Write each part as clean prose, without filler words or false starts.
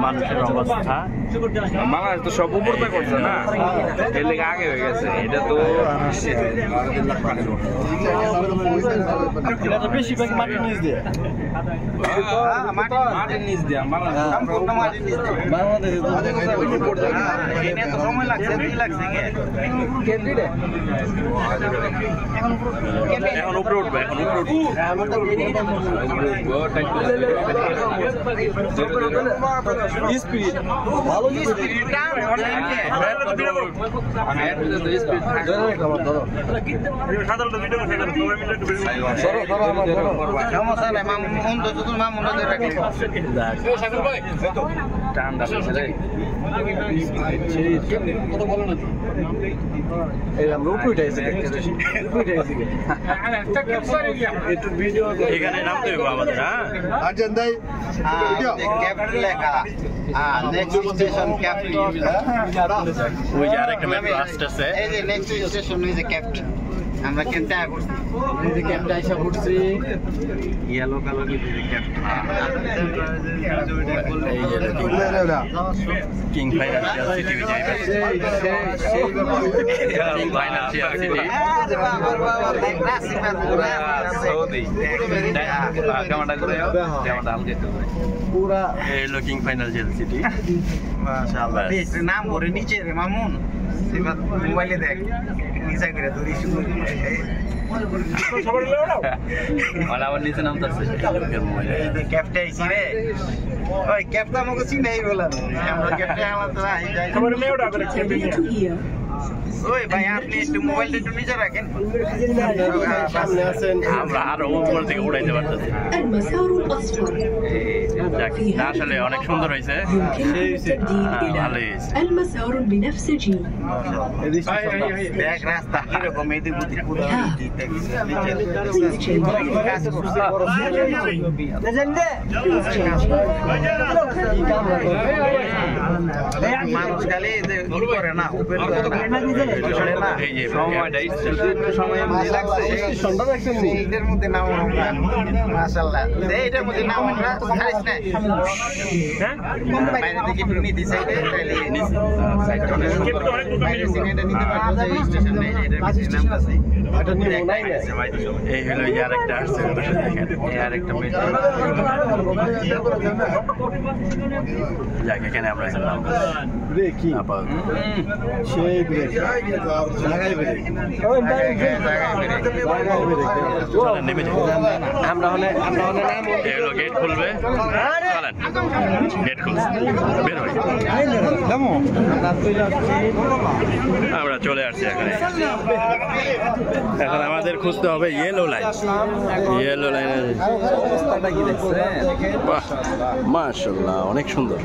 মানুষের অবস্থা বাংলাদেশ তো সব উপরটা করছে না, এর লেগে আগে হয়ে গেছে। এটা তো বেশিরভাগ মাটির নিচ দিয়ে মাটির নিচ দিয়ে বাংলাদেশে সময় লাগছে এখন উপরে উঠবে, এখন উপরে উঠবে। ভালো এখানে নামতে হবে আমাদের। নেক্সট স্টেশন ক্যাপ্ট, ওই যে আরেকটা মেট্রো আসতেছে। এই যে নেক্সট স্টেশন ওই যে ক্যাপ্ট, আমরা ক্যাপ্টে ঘুরছি, এই যে ক্যাপ্টে আইসা ঘুরছি, ইয়েলো কালার এই যে ক্যাপ্ট। এই যে কিং ফাইনান্সিয়াল সিটি যাইবে, সেই কিং ফাইনান্সিয়াল সিটি সৌদি কেমনটা করে কেমনটা আলগে পুরা এই লুকিং ফাইনান্সিয়াল সিটি। মাশাআল্লাহ নাম ভরে নিচে রে মামুন, এবার মোবাইলে দেখ নিচে করে দড়ি শুরু সবার লও ওলা আবার নিচে নামতাছে মোবাইলে। এই যে ক্যাপ্টে আইছি রে, ওই ক্যাপ্টে আমাকে চিনাই বলা আমরা ক্যাপ্টে আমাদের আই যাই সবার লেওটা করে ক্যাপ্টে নিয়ে। ওই ভাই আপনি একটু মোবাইলটা একটু নিচে রাখেন, সামনে আছেন, আমরা আরো উপর থেকে উড়াইতে পারতেছি। আসলে অনেক সুন্দর হয়েছে, ভালোই হয়েছে। দেখ রাস্তা কিরকম, এদিক ওদিক পুরো মানুষ খালি করে না এটার মধ্যে নাম মাশাআল্লাহ, এইটার মধ্যে নাম ছাড়িস না বাইরে থেকে একটু নিতে চাইলে স্টেশন নেই, এটার নাম আছে। এই হলো আরেকটা আসছে, আরেকটা মেট্রো যাক, এখানে আমরা দেখি গেট খুলবে, গেট খুলছে বের হয়, আমরা চলে আসছি এখানে। এখন আমাদের খুঁজতে হবে ইয়েলো লাইন, ইয়েলো লাইনে। বাহ মাশাআল্লাহ অনেক সুন্দর,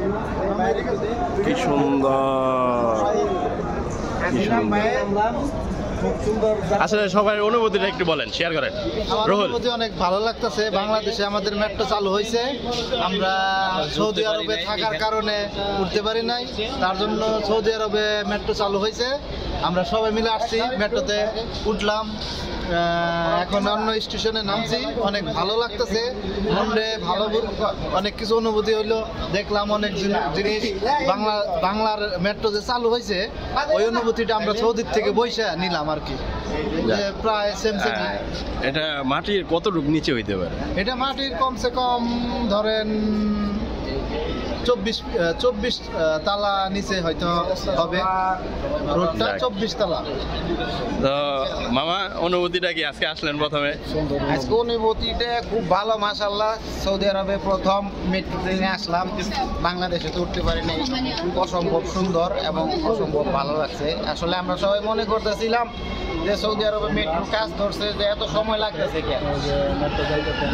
কি সুন্দর, কি সুন্দর। আসলে সবাই অনুভূতিটা একটু বলেন, শেয়ার করেন। অনুভূতি অনেক ভালো লাগতেছে, বাংলাদেশে আমাদের মেট্রো চালু হয়েছে, আমরা সৌদি আরবে থাকার কারণে উঠতে পারি নাই, তার জন্য সৌদি আরবে মেট্রো চালু হয়েছে, আমরা সবাই মিলে আসছি, মেট্রোতে উঠলাম, এখন অন্য স্টেশনে নামছি, অনেক ভালো লাগতেছে, মনে ভালো অনেক কিছু অনুভূতি হইলো, দেখলাম অনেক জিনিস। বাংলার মেট্রো যে চালু হয়েছে ওই অনুভূতিটা আমরা সৌদির থেকে বইসা নিলাম আর কি, প্রায় সেম সেম। এটা মাটির কতটুকু নিচে হইতে পারে? এটা মাটির কমসে কম ধরেন 24 তালা নিচে হয়তো হবে, রোডটা 24 তালা। তো মামা অনুভূতিটা কি আজকে আসলেন প্রথমে? আজকে অনুভূতিটা খুব ভালো মাশাআল্লাহ, সৌদি আরবে প্রথম মেট্রো ট্রেনে আসলাম, বাংলাদেশে তো উঠতে পারি নাই, অসম্ভব সুন্দর এবং অসম্ভব ভালো লাগছে। আসলে আমরা সবাই মনে করতেছিলাম যে সৌদি আরবে মেট্রোর কাজ ধরছে যে এত সময় লাগতেছে কেন,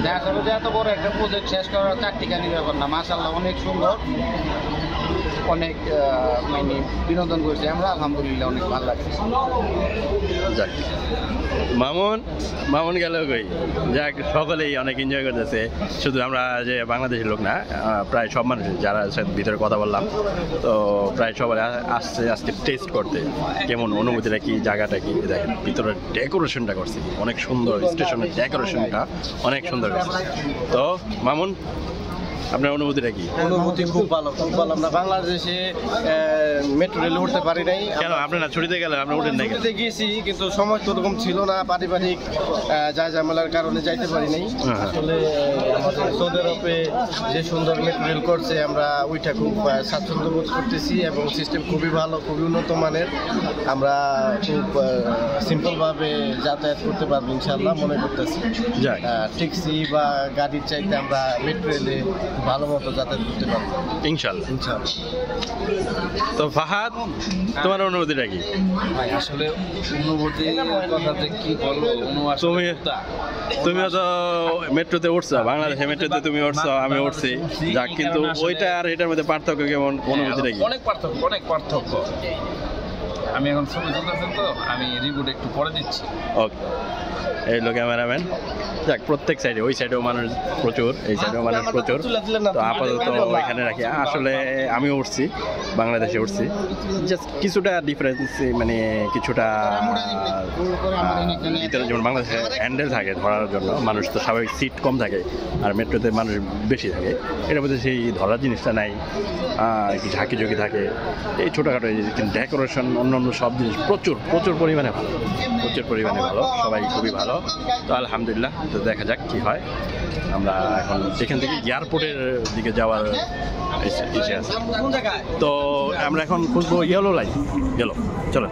দেখা যাবে যে এত বড় একটা প্রজেক্ট শেষ করার চারটিখানি ব্যাপার না, মাশাআল্লাহ অনেক সুন্দর। অনেক মানে বিনোদন করছি আমরা, আলহামদুলিল্লাহ অনেক ভালো লাগছে। যাক, মামুন গেল কই, যাক সকলেই অনেক এনজয় করতেছে। শুধু আমরা যে বাংলাদেশের লোক না, প্রায় সব মানুষ যারা ভিতরে কথা বললাম, তো প্রায় সবাই আসছে আজকে টেস্ট করতে কেমন অনুভূতিটা কি, জায়গাটা কি। দেখেন ভিতরে ডেকোরেশনটা করছি অনেক সুন্দর, স্টেশনের ডেকোরেশনটা অনেক সুন্দর করছে। তো মামুন, আপনার অনুভূতিটা কি? অনুভূতি খুব ভালো, খুব ভালো। আমরা বাংলাদেশে মেট্রো রেলে উঠতে পারি নাই। কেন আপনারা ছুটিতে গেলেন, আপনারা উঠেন নাই? ছুটিতে গিয়েছি কিন্তু সময় তো ওরকম ছিল না, পারিবারিক যা ঝামেলার কারণে যাইতে পারি নাই। আসলে আমাদের সৌদি আরবে যে সুন্দর মেট্রো রেল করছে, আমরা ওইটা খুব স্বাচ্ছন্দ্য বোধ করতেছি এবং সিস্টেম খুবই ভালো, খুবই উন্নত মানের। আমরা খুব সিম্পলভাবে যাতায়াত করতে পারবো ইনশাআল্লাহ মনে করতেছি। ট্যাক্সি বা গাড়ির চাইতে আমরা মেট্রো রেলে ভালো মতো যাতায়াত করতে পারবো ইনশাআল্লাহ। তো ফাহাদ, তোমার অনুভূতিটা কি? ভাই আসলে অনুভূতি কথাতে কি বলবো, তুমিও তো মেট্রোতে উঠছো, বাংলাদেশে মেট্রোতে তুমি উঠছো, আমি উঠছি। যাক, কিন্তু ওইটা আর এটার মধ্যে পার্থক্য কেমন, অনুভূতিটা কি? অনেক পার্থক্য। আমি এখন ছবি তুলতেছি তো, আমি রিপোর্ট একটু পরে দিচ্ছি। ওকে, এই হলো ক্যামেরাম্যান। যাক, প্রত্যেক সাইডে, ওই সাইডেও মানুষ প্রচুর, এই সাইডেও মানুষ প্রচুর। তো আপাতত এখানে রাখি। আসলে আমিও উঠছি, বাংলাদেশে উঠছি। জাস্ট কিছুটা ডিফারেন্স, মানে কিছুটা ভিতরে যেমন বাংলাদেশে হ্যান্ডেল থাকে ধরার জন্য, মানুষ তো স্বাভাবিক সিট কম থাকে, আর মেট্রোতে মানুষ বেশি থাকে। এটার মধ্যে সেই ধরার জিনিসটা নাই, একটু ঝাঁকি ঝুঁকি থাকে, এই ছোটোখাটো। কিন্তু ডেকোরেশন অন্য সব জিনিস প্রচুর পরিমাণে ভালো, সবাই খুবই ভালো। তো আলহামদুলিল্লাহ, তো দেখা যাক কি হয়। আমরা এখন যেখান থেকে এয়ারপোর্টের দিকে যাওয়ার ইচ্ছে আছে, তো আমরা এখন খুঁজবো ইয়েলো লাইন। চলো।